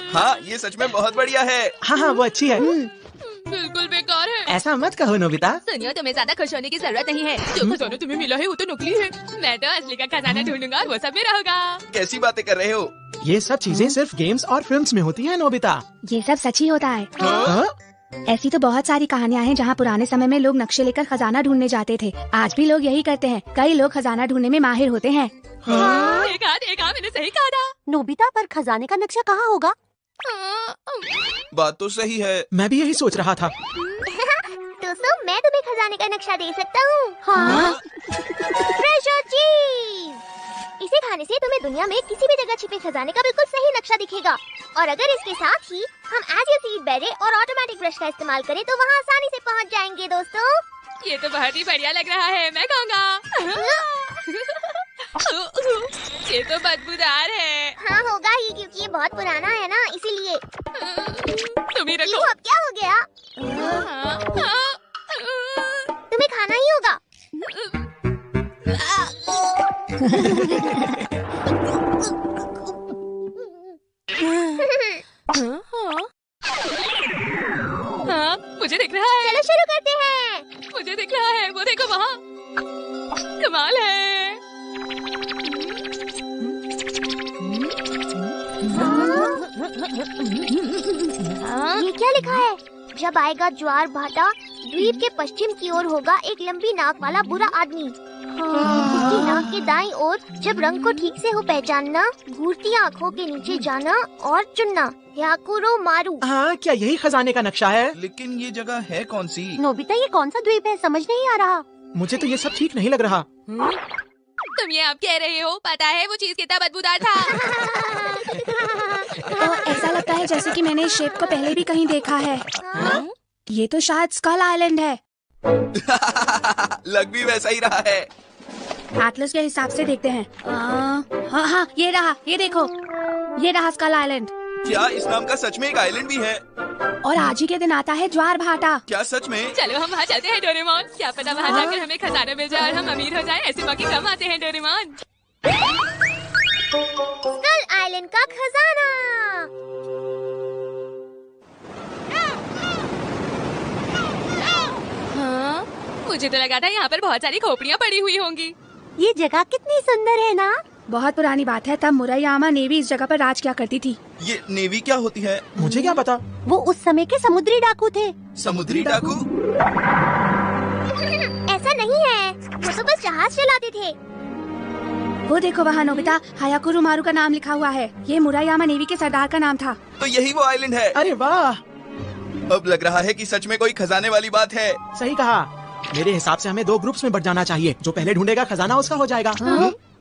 हाँ, ये सच में बहुत बढ़िया है। हाँ हाँ, वो अच्छी है। बिल्कुल बेकार है। ऐसा मत कहो नोबिता। सुनियो, तुम्हें ज्यादा खुश होने की जरूरत नहीं है। जो खजाना तुम्हें मिला है वो तो नकली है। मैं तो असली का खजाना ढूंढूंगा और वो सब मेरा होगा। कैसी बातें कर रहे हो? ये सब चीजें सिर्फ गेम्स और फिल्म्स में होती हैं नोबिता। ये सब सच ही होता है। हाँ? ऐसी तो बहुत सारी कहानियाँ हैं जहाँ पुराने समय में लोग नक्शे लेकर खजाना ढूंढने जाते थे। आज भी लोग यही करते हैं। कई लोग खजाना ढूंढने में माहिर होते हैं। हाँ? एक हाथ मैंने सही कहा था। नोबिता, पर खजाने का नक्शा कहाँ होगा? बात तो सही है। मैं भी यही सोच रहा था। दोस्तों, मैं तुम्हें खजाने का नक्शा दे सकता हूँ। हाँ? ट्रेजर चीज। इसे खाने से तुम्हें दुनिया में किसी भी जगह छिपे खजाने का बिल्कुल सही नक्शा दिखेगा। और अगर इसके साथ ही हम एज यू सीड बेरे और ऑटोमेटिक ब्रश का इस्तेमाल करें तो वहाँ आसानी से पहुँच जाएंगे। दोस्तों, ये तो बहुत ही बढ़िया लग रहा है। मैं खाऊंगा। ये तो बदबूदार है। हाँ, होगा ही, क्योंकि ये बहुत पुराना है ना, इसीलिए। तुम ही क्यों, रखो। अब क्या हो गया? तुम्हें खाना ही होगा। हाँ, मुझे दिख रहा है। चलो शुरू करते हैं। मुझे दिख रहा है, वो देखो वहाँ। कमाल है। ये क्या लिखा है? जब आएगा ज्वार भाटा, द्वीप के पश्चिम की ओर होगा एक लंबी नाक वाला बुरा आदमी। उसकी नाक के दाईं ओर जब रंग को ठीक से हो पहचानना, घूरती आँखों के नीचे जाना और चुनना। याकुरो मारू। हाँ, क्या यही खजाने का नक्शा है? लेकिन ये जगह है कौन सी? नोबिता, ये कौन सा द्वीप है? समझ नहीं आ रहा। मुझे तो ये सब ठीक नहीं लग रहा। तुम ये अब कह रहे हो? पता है वो चीज कितना बदबूदार था। तो ऐसा लगता है जैसे कि मैंने इस शेप को पहले भी कहीं देखा है। ये तो शायद स्कल आइलैंड है। लग भी वैसा ही रहा है। एटलस के हिसाब से देखते हैं। हाँ हाँ, ये रहा, ये देखो, ये रहा स्कल आइलैंड। क्या इस नाम का सच में एक आइलैंड भी है? और आज ही के दिन आता है ज्वार भाटा। क्या सच में? चलो हम वहाँ चलते हैं डोरेमोन। क्या पता वहाँ जाकर हमें खजाना मिल जाए और हम अमीर हो जाएं। ऐसे मौके कम आते हैं डोरेमोन। स्कल आइलैंड का खजाना। हाँ, मुझे तो लगा था यहाँ पर बहुत सारी खोपड़ियाँ पड़ी हुई होंगी। ये जगह कितनी सुंदर है ना? बहुत पुरानी बात है, तब मुरायामा नेवी इस जगह पर राज क्या करती थी। ये नेवी क्या होती है? मुझे क्या पता। वो उस समय के समुद्री डाकू थे। समुद्री डाकू? ऐसा नहीं है, वो तो बस जहाज चलाते थे। वो देखो वहाँ नोबिता, हायाकुरो मारू का नाम लिखा हुआ है। ये मुरायामा नेवी के सरदार का नाम था। तो यही वो आइलैंड है। अरे वाह, अब लग रहा है कि सच में कोई खजाने वाली बात है। सही कहा। मेरे हिसाब से हमें 2 ग्रुप्स में बट जाना चाहिए। जो पहले ढूंढेगा खजाना उसका हो जाएगा।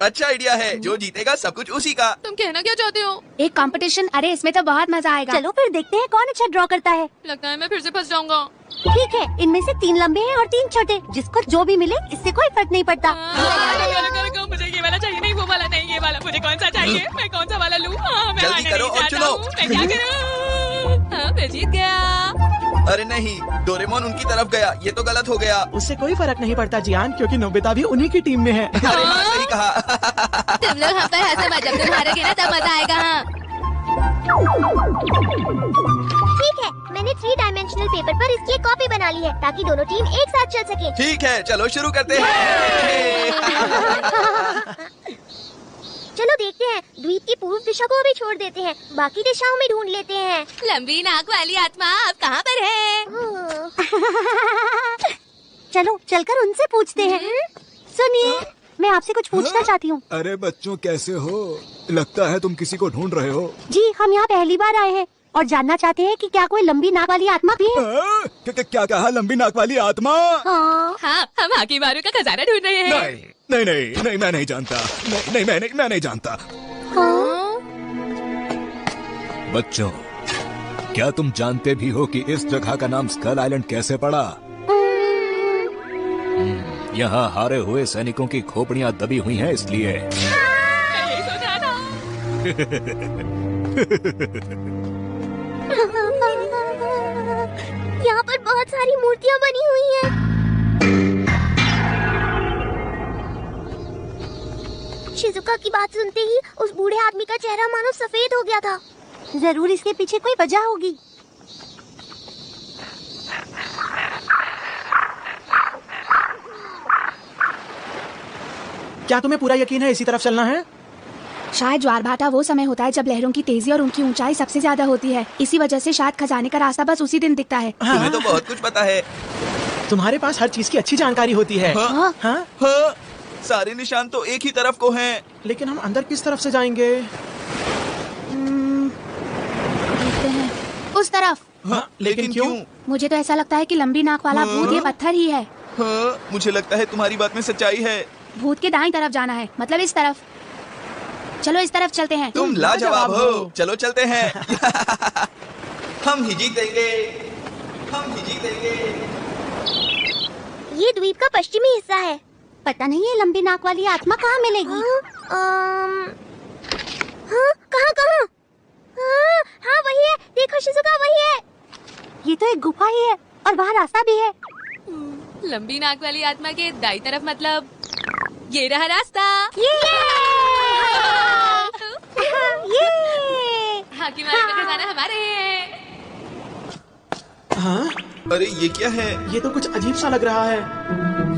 अच्छा आइडिया है। जो जीतेगा सब कुछ उसी का। तुम कहना क्या चाहते हो? एक कंपटीशन। अरे इसमें तो बहुत मजा आएगा। चलो फिर देखते हैं कौन अच्छा ड्रॉ करता है। लगता है मैं फिर से फंस जाऊंगा। ठीक है, इनमें से 3 लंबे हैं और 3 छोटे। जिसको जो भी मिले इससे कोई फर्क नहीं पड़ता। रुको, मुझे ये वाला चाहिए। नहीं वो वाला नहीं, ये वाला। मुझे कौन सा चाहिए? मैं कौन सा वाला लूँ? मैं जल्दी करो और चुनो। मैं क्या करूँ? हाँ, मैं जीत गया। अरे नहीं, डोरेमोन उनकी तरफ गया। ये तो गलत हो गया। उससे कोई फर्क नहीं पड़ता जियान, क्योंकि नोबिता भी उन्हीं की टीम में है। अरे हाँ, सही कहा। तुम लोग हम पर हंसो मत। जब तुम हारोगे ना तब मजा आएगा। हाँ, ठीक है, मैंने 3 डायमेंशनल पेपर पर इसकी एक कॉपी बना ली है ताकि दोनों टीम एक साथ चल सके। ठीक है, चलो शुरू करते हैं। चलो देखते हैं, द्वीप की पूर्व दिशा को अभी छोड़ देते हैं, बाकी दिशाओं में ढूंढ लेते हैं। लंबी नाक वाली आत्मा अब कहाँ पर है? चलो चलकर उनसे पूछते हैं। सुनिए, मैं आपसे कुछ पूछना चाहती हूँ। अरे बच्चों, कैसे हो? लगता है तुम किसी को ढूंढ रहे हो। जी, हम यहाँ पहली बार आए हैं और जानना चाहते हैं कि क्या कोई लंबी नाक वाली आत्मा भी है? क्या कहा? लंबी नाक वाली आत्मा? हाँ। हाँ, हम हाकी मारू का खजाना ढूंढ रहे हैं। नहीं, मैं नहीं जानता। मैं नहीं जानता। हाँ? बच्चों, क्या तुम जानते भी हो कि इस जगह का नाम स्कल आइलैंड कैसे पड़ा? यहाँ हारे हुए सैनिकों की खोपड़ियाँ दबी हुई हैं, इसलिए। मैं यही सोच रहा था। यहाँ पर बहुत सारी मूर्तियाँ बनी हुई हैं। शिजुका की बात सुनते ही उस बूढ़े आदमी का चेहरा मानो सफेद हो गया था। जरूर इसके पीछे कोई वजह होगी। क्या तुम्हें पूरा यकीन है इसी तरफ चलना है? शायद ज्वार भाटा वो समय होता है जब लहरों की तेजी और उनकी ऊंचाई सबसे ज्यादा होती है। इसी वजह से शायद खजाने का रास्ता बस उसी दिन दिखता है। तुम्हें तो बहुत कुछ पता है। तुम्हारे पास हर चीज की अच्छी जानकारी होती है। हाँ? हाँ? हाँ, सारे निशान तो एक ही तरफ को हैं। लेकिन हम अंदर किस तरफ से जाएंगे? देखते हैं उस तरफ। हाँ, लेकिन क्यों? मुझे तो ऐसा लगता है कि लंबी नाक वाला भूत ये पत्थर ही है। हाँ, मुझे लगता है तुम्हारी बात में सच्चाई है। भूत के दाईं तरफ जाना है, मतलब इस तरफ। चलो इस तरफ चलते हैं। तुम लाजवाब हो। चलो चलते हैं। हम ही जीतेंगे, हम ही जीतेंगे। ये द्वीप का पश्चिमी हिस्सा है। पता नहीं ये लंबी नाक वाली आत्मा कहाँ मिलेगी। कहाँ? हाँ वही है, देखो शिजुका, वही है। ये तो एक गुफा ही है और वहाँ रास्ता भी है। लंबी नाक वाली आत्मा के दाई तरफ मतलब ये रहा रास्ता। हाकिम वाले का खजाना हमारे है। हाँ? अरे ये क्या है? ये तो कुछ अजीब सा लग रहा है।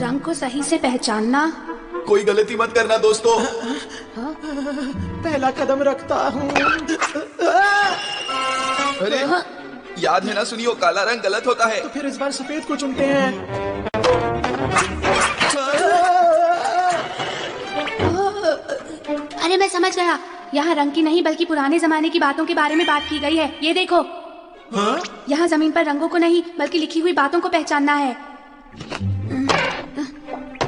रंग को सही से पहचानना। कोई गलती मत करना दोस्तों। पहला कदम रखता हूँ। अरे याद है ना सुनियो, काला रंग गलत होता है। तो फिर इस बार सफेद को चुनते हैं। अरे मैं समझ गया, यहाँ रंग की नहीं बल्कि पुराने जमाने की बातों के बारे में बात की गई है। ये देखो। हाँ? यहाँ जमीन पर रंगों को नहीं बल्कि लिखी हुई बातों को पहचानना है।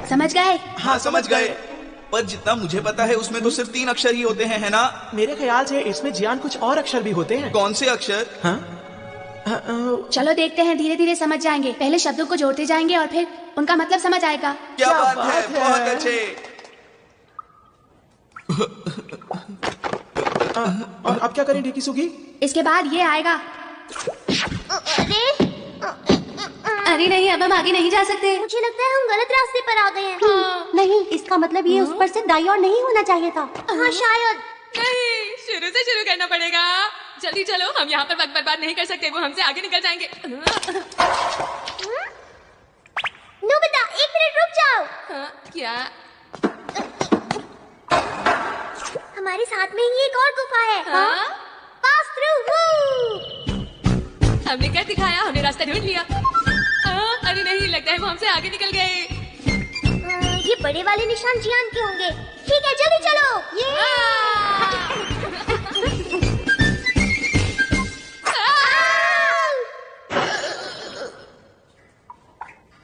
समझ गए? हाँ समझ गए। पर जितना मुझे पता है उसमें तो सिर्फ 3 अक्षर ही होते हैं, है ना? मेरे ख्याल से इसमें जियान कुछ और अक्षर भी होते हैं। कौन से अक्षर? हाँ? चलो देखते हैं, धीरे धीरे समझ जाएंगे। पहले शब्दों को जोड़ते जाएंगे और फिर उनका मतलब समझ आएगा। क्या बात है, बहुत अच्छे। और अब क्या करें ढेकीसुगी? इसके बाद ये आएगा। अरे नहीं, अब हम आगे नहीं जा सकते। मुझे लगता है हम गलत रास्ते पर आ गए हैं। नहीं, इसका मतलब ये उस पर से दाईं ओर नहीं होना चाहिए था। हाँ शायद। नहीं, शुरू से शुरू करना पड़ेगा। जल्दी चलो, हम यहाँ पर वक्त बर्बाद नहीं कर सकते, वो हमसे आगे निकल जाएंगे। नोबिता, 1 मिनट रुक जाओ। हाँ, क्या? हमारे साथ में ही एक और गुफा है। हाँ? Pass through. हमने कर दिखाया, हमने रास्ता ढूंढ लिया। अरे नहीं, लगता है वो हमसे आगे निकल गए। ये बड़े वाले निशान जियान के होंगे। ठीक है, जल्दी चलो।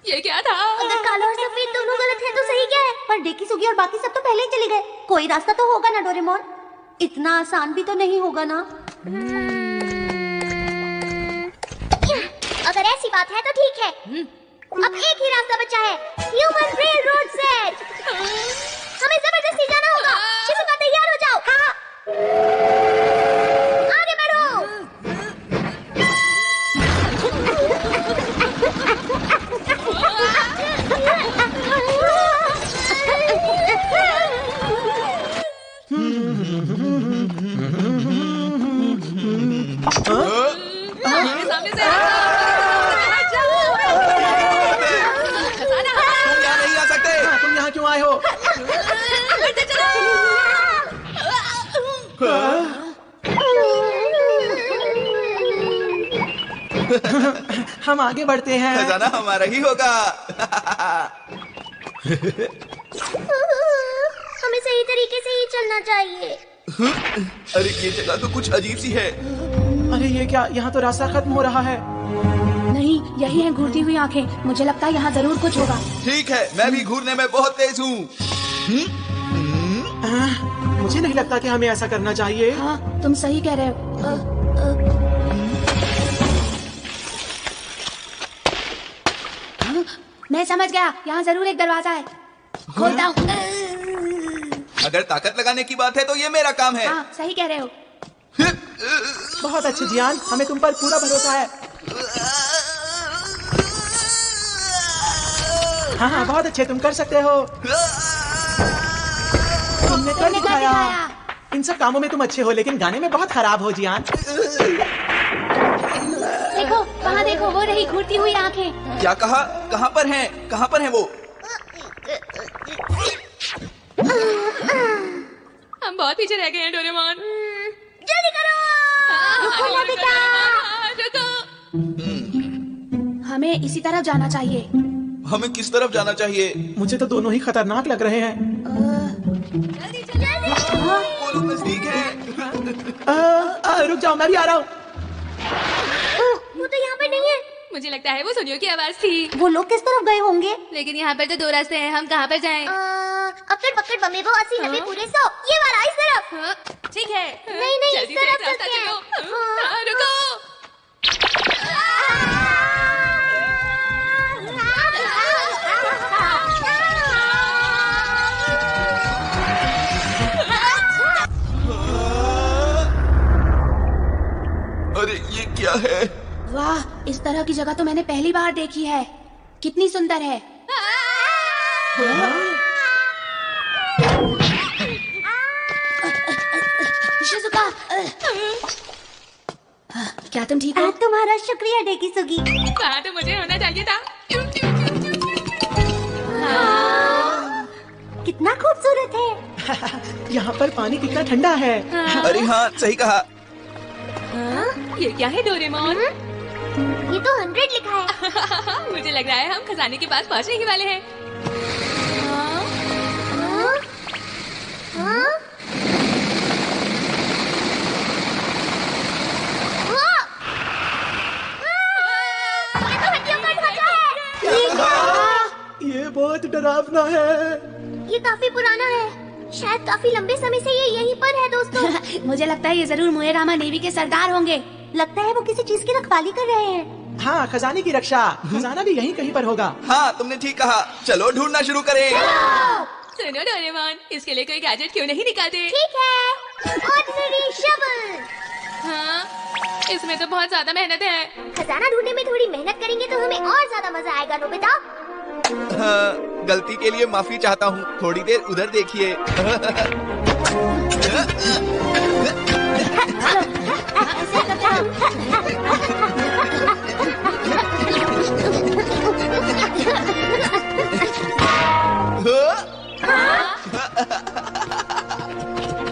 ये क्या था? अगर काला और सफेद दोनों गलत है तो सही क्या है? पर डेकीसुगी और बाकी सब तो पहले ही चले गए। कोई रास्ता तो होगा ना डोरेमोन? इतना आसान भी तो नहीं होगा ना। अगर ऐसी बात है तो ठीक है। अब एक ही रास्ता बचा है, ह्यूमन रेल रोड सेट। हमें जबरदस्ती जाना होगा। शिजुका, तैयार हो जाओ। हाँ। आगे बढ़ो। मेरे सामने से तुम यहाँ नहीं आ सकते। तुम यहाँ क्यों आए हो? हम आगे बढ़ते हैं। खजाना हमारा ही होगा। हमें सही तरीके से ही चलना चाहिए। अरे ये जगह तो कुछ अजीब सी है। अरे ये क्या, यहाँ तो रास्ता खत्म हो रहा है। नहीं, यही है घूरती हुई आंखें। मुझे लगता है यहाँ जरूर कुछ होगा। ठीक है, मैं भी घूरने में बहुत तेज हूँ। मुझे नहीं लगता कि हमें ऐसा करना चाहिए। हाँ, तुम सही कह रहे हो। मैं समझ गया, यहाँ जरूर एक दरवाजा है। खोलता हूँ। अगर ताकत लगाने की बात है तो ये मेरा काम है। हाँ, सही कह रहे हो। बहुत अच्छे जियान, हमें तुम पर पूरा भरोसा है। हाँ हाँ, बहुत अच्छे, तुम कर सकते हो। तुमने कर दिखाया। इन सब कामों में तुम अच्छे हो, लेकिन गाने में बहुत खराब हो जियान। देखो वहाँ देखो, वो रही घूरती हुई आंखें। क्या कहा? कहाँ पर हैं? कहाँ पर हैं वो? हम बहुत पीछे रह गए हैं डोरेमोन। जल्दी करो। रुको नोबिता। रुको। हमें इसी तरफ जाना चाहिए। हमें किस तरफ जाना चाहिए? मुझे तो दोनों ही खतरनाक लग रहे हैं। वो लोग नजदीक हैं। रुक जाओ, मैं भी आ रहा हूँ। वो तो यहाँ पे नहीं है। मुझे लगता है वो सोनियो की आवाज थी। वो लोग किस तरफ गए होंगे? लेकिन यहाँ पर तो 2 रास्ते हैं, हम कहाँ पर जाएं? अक्कड़ बक्कड़ बम्बे वो 80 90 पूरे 100 ये वाला इस तरफ। हाँ, ठीक है। नहीं नहीं इस जल्दी से तरफ एक रास्ता चलते हैं। चलो। हाँ, रुको। अरे ये क्या है? वाह, इस तरह की जगह तो मैंने पहली बार देखी है। कितनी सुंदर है। शिजुका, क्या तुम ठीक हो? तुम्हारा शुक्रिया डेकिसुगी। वहाँ तो मुझे होना चाहिए था। कितना खूबसूरत है। यहाँ पर पानी कितना ठंडा है। अरे हाँ, सही कहा। ये क्या है डोरेमोन? ये तो 100 लिखा है। मुझे लग रहा है हम खजाने के पास पहुँचने ही वाले हैं। ये तो हड्डियों का ढांचा है। ये बहुत डरावना है। ये काफी पुराना है। शायद काफी लंबे समय से ये यहीं पर है दोस्तों। मुझे लगता है ये जरूर मोएरामा नेवी के सरदार होंगे। लगता है वो किसी चीज की रखवाली कर रहे हैं। हाँ, खजाने की रक्षा। खजाना भी यहीं कहीं पर होगा। हाँ, तुमने ठीक कहा। चलो ढूंढना शुरू करें। सुनो डोरेमोन, इसके लिए कोई गैजेट क्यों नहीं निकालते? ठीक है। Ordinary shovel. हाँ, इसमें तो बहुत ज्यादा मेहनत है। खजाना ढूंढने में थोड़ी मेहनत करेंगे तो हमें और ज्यादा मजा आएगा नोबिता। हाँ, गलती के लिए माफी चाहता हूँ। थोड़ी देर उधर देखिए।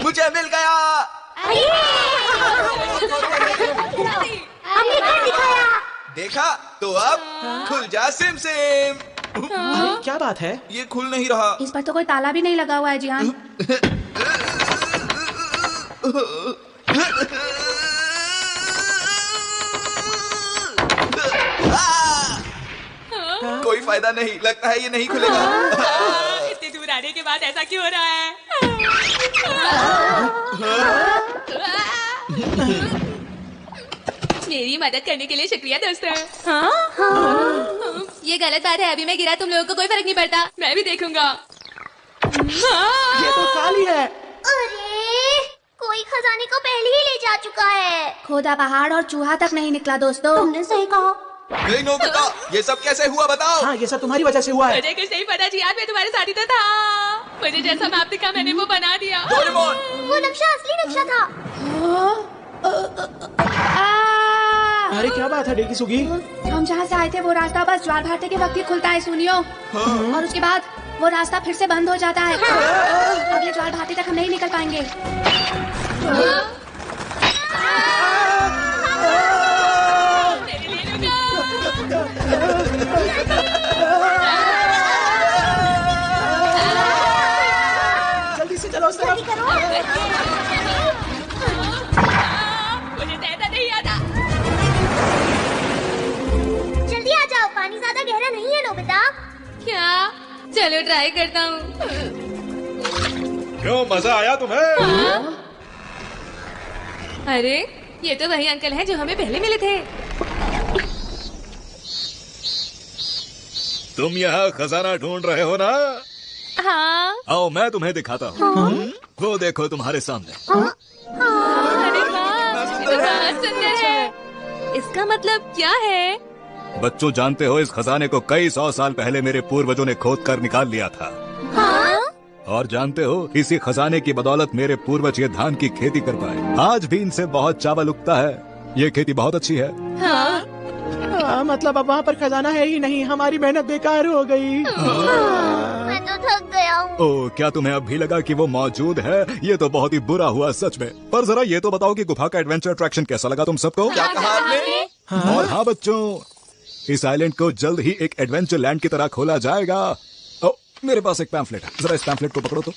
मुझे मिल गया। हमने क्या दिखाया? देखा तो अब खुल जा सिम सिम। अरे क्या बात है? ये खुल नहीं रहा। इस पर तो कोई ताला भी नहीं लगा हुआ है जिहान। कोई फायदा नहीं, लगता है ये नहीं खुलेगा। इतने दूर आने के बाद ऐसा क्यों हो रहा है? मेरी मदद करने के लिए शुक्रिया दोस्तों। ये गलत बात है, अभी मैं गिरा, तुम लोगों को कोई फर्क नहीं पड़ता। मैं भी देखूंगा। ये तो खाली है। अरे कोई खजाने को पहले ही ले जा चुका है। खोदा पहाड़ और चूहा तक नहीं निकला दोस्तों। तुमने सही कहा। नहीं नोबिता, ये सब कैसे हुआ बताओ। हाँ, ये सब तुम्हारी वजह से हुआ है। मुझे कुछ नहीं पता जी, आज मैं तुम्हारे साथ ही तो था। मुझे जैसा मैप दिखा मैंने वो बना दिया। डोरेमोन, वो नक्शा असली नक्शा था। अरे क्या बात है डेकिसुगी? हम जहाँ से आए थे वो रास्ता बस ज्वार भाटे के वक्त ही खुलता है सुनियो। और उसके बाद वो रास्ता फिर से बंद हो जाता है। अगले ज्वार भाटे तक हम नहीं निकल पाएंगे। मेरे लिए रुको। जल्दी से चलो उस तरफ। मुझे तैरना नहीं आता। जल्दी आ जाओ, पानी ज्यादा गहरा नहीं है नोबिता। क्या? चलो ट्राई करता हूँ। क्यों, मजा आया तुम्हें? अरे ये तो वही अंकल हैं जो हमें पहले मिले थे। तुम यहाँ खजाना ढूंढ रहे हो ना? हाँ। आओ मैं तुम्हें दिखाता हूँ। वो देखो तुम्हारे सामने। अरे वाह, ये तो बहुत सुंदर है। इसका मतलब क्या है? बच्चों, जानते हो इस खजाने को कई 100 साल पहले मेरे पूर्वजों ने खोद कर निकाल लिया था। और जानते हो, इसी खजाने की बदौलत मेरे पूर्वज ये धान की खेती कर पाए। आज भी इनसे बहुत चावल उगता है। ये खेती बहुत अच्छी है। मतलब अब वहाँ पर खजाना है ही नहीं, हमारी मेहनत बेकार हो गई। मैं तो थक गया हूँ। ओह, क्या तुम्हें अब भी लगा कि वो मौजूद है? ये तो बहुत ही बुरा हुआ सच में। पर जरा ये तो बताओ कि गुफा का एडवेंचर अट्रैक्शन कैसा लगा तुम सबको? क्या कहा आपने? और हाँ बच्चों, इस आइलैंड को जल्द ही एक एडवेंचर लैंड की तरह खोला जाएगा। ओ, मेरे पास एक पैम्फलेट है, जरा इस पैम्फलेट को पकड़ो तो।